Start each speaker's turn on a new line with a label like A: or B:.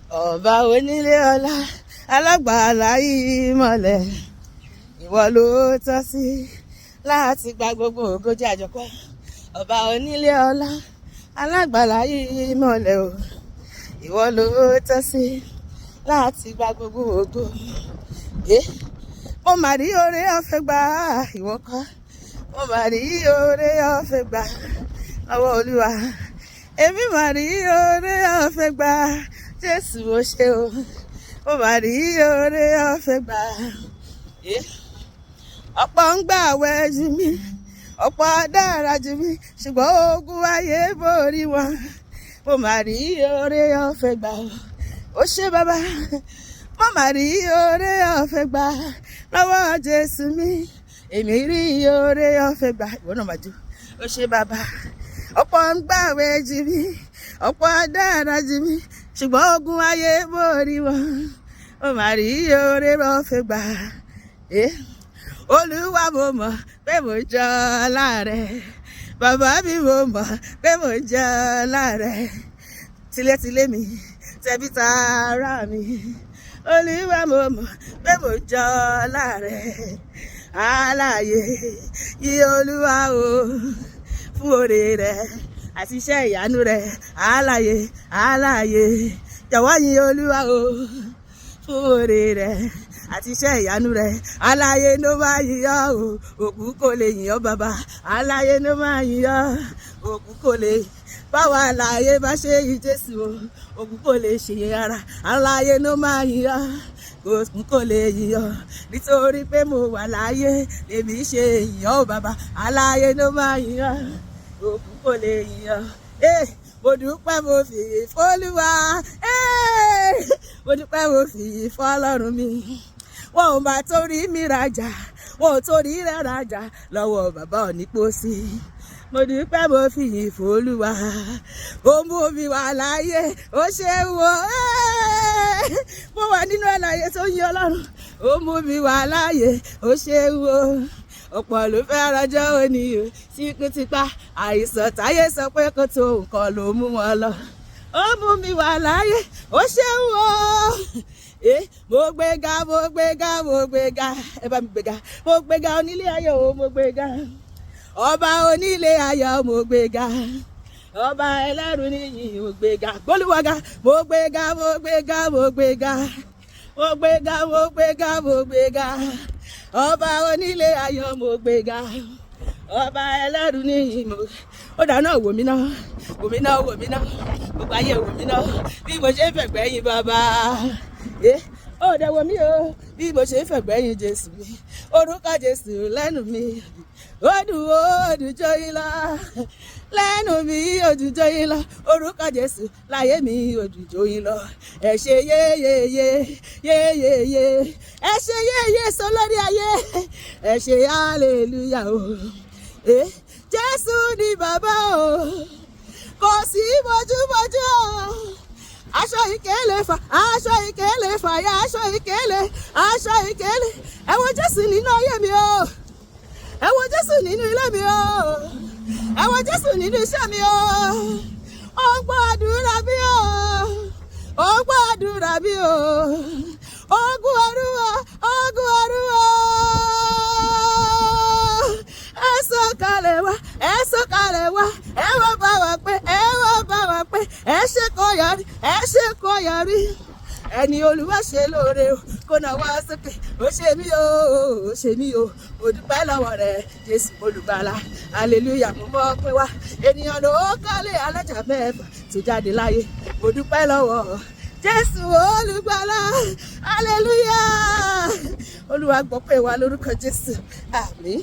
A: Ọba onílé ọlá, alagbala imole, ìwọ ló tọ́ sí láti gba gbogbo ògo jẹ́ àjọpẹ́. Ọba onílé ọlá, alagbala imole o, ìwọ ló tọ́ sí láti gba gbogbo ògo. Mo mà rí oore ọ̀fẹ́ gbà, ìwọ kọ́. Mo mà rí oore ọ̀fẹ́ gbà lọ́wọ́ Olúwa. Èmi mà rí oore ọ̀fẹ́ gbà, Jésù ó ṣé o. Mo mà rí oore ọ̀fẹ́ gbà. Ọ̀pọ̀ ń gbààwẹ̀ jù mí, ọ̀pọ̀ dára jù mí, ṣùgbọ́n ogun ayé borí wọn. Mo mà rí oore ọ̀fẹ́ gbà. Ó ṣé bàbá. Mo mà rí oore ọ̀fẹ́ gbà lọ́wọ́ Jésù mi. Èmi rí oore ọ̀fẹ́ gbà. Ìwọ náà máa jó. Ó ṣé bàbá. Ọ̀pọ̀ ń gbààwẹ̀ jù mí, ọ̀pọ̀ dára jù mí, ṣùgbọ́n ogun ayé borí wọn. Mo mà rí oore ọ̀fẹ́ gbà. Olúwa mo mọ̀ pé mo jọ ọlá rẹ. Bàbá mi mo mọ̀ pé mo jọ ọlá rẹ. Tilétilé mi, tẹbí tará mi. Olúwa mo mọ̀ pé mo jọ ọlá rẹ. Alààyè yí Olúwa o fún oore rẹ àti iṣẹ́ ìyanu rẹ. Alààyè, alààyè, jọ̀wọ́ yìn Olúwa o fún oore rẹ àti iṣẹ́ ìyanu rẹ. Alààyè ló máa yìn ọ́ o, òkú kò lè yìn ọ́ bàbá. Alààyè ló máa yìn ọ́, òkú kò lè. Báwo alààyè bá ṣe yìn Jésù o, òkú kò lè ṣe ara. Alààyè ló máa yìn ọ́, òkú kò lè yìn ọ́. Nítorí pé mo wà láàyè lèmi ṣe yìn ọ́ bàbá. Alààyè ló máa yìn ọ́, òkú kò lè yìn ọ́. Mo dúpẹ́ mo fìyìn f'Olúwa. Mo dúpẹ́ mo fìyìn f'Ọlọ́run mi. Wọn ò máa torí mi rajà, wọn ò torí rẹ̀ rajà lọ́wọ́ bàbá onípòsí. Mo dúpẹ́ mo fìyìn f'Olúwa. Ó mú mi wà láàyè, ó ṣe wo. Mo wà nínú àlàyé tó yìn Ọlọ́run. Ó mú mi wà láàyè, ó ṣe wo. Ọ̀pọ̀ ló fẹ́ rọjọ́ òní o, síkú ti pa àìsàn táyé sọ pé kó tó nǹkan ló mú wọn lọ. Ó mú mi wà láàyè, ó ṣe wo. Mo gbéga, mo gbéga, mo gbéga. Ẹ bá mi gbéga. Mo gbéga onílé ayọ̀ o, mo gbéga. Ọba onílé ayọ̀ mo gbéga. Ọba ẹlẹ́rù níyìn mo gbéga. Gbólúwàgà, mo gbéga, mo gbéga, mo gbéga. Mo gbéga, mo gbéga, mo gbéga. Ọba onílé ayọ̀ mo gbéga. Ọba ẹlẹ́rù níyìn mo. Ó dáná wò mí náà, wò mí náà, wò mí náà. Gbogbo ayé wò mí náà. Bí mo ṣe ń fẹ̀gbẹ́ yìn bàbá. Ó dẹ̀ wò mí o. Bí mo ṣe ń fẹ̀gbẹ́ yìn Jésù mi. Orúkọ Jésù lẹ́nu mi. Ó dùn ó dùn jó yín lọ. Lẹ́nu mi ó dùn jó yín lọ. Orúkọ Jésù láyé mi ó dùn jó yín lọ. Ẹ ṣe yéyéyé, yéyéyé. Ẹ ṣe yéyé sọ lórí ayé. Ẹ ṣe hallelujah o. Jésù ni bàbá o. Kò sí bójúbójú o. Aṣọ ìkélé fà, aṣọ ìkélé fàyà, aṣọ ìkélé, aṣọ ìkélé. Ẹ wo Jésù nínú ayé mi o. Ẹ wo Jésù nínú ilé mi o. Ẹ wo Jésù nínú iṣẹ́ mi o. Ó ń gbọ́ àdúrà bí o. Ó ń gbọ́ àdúrà bí o. Ogun Olúwa, ogun Olúwa. Ẹ sọ̀kalẹ̀ wá, ẹ sọ̀kalẹ̀ wá. Ẹ wá bá wa pé, ẹ wá bá wa pé. Ẹ ṣe kó yọrí, ẹ ṣe kó yọrí. Ẹni Olúwa ṣe lóore o, kó náà wá sókè. Ó ṣe mí o, ó ṣe mí o. Mo dúpẹ́ lọ́wọ́ rẹ̀, Jésù olùgbàlà. Hallelujah, mo mọ̀ pé wá. Ènìyàn ló kọ́lé alájà mẹ́fà tó jáde láyé. Mo dúpẹ́ lọ́wọ́ Jésù olùgbàlà. Hallelujah. Olúwa gbọ́ pé wá lórúkọ Jésù. Àmín.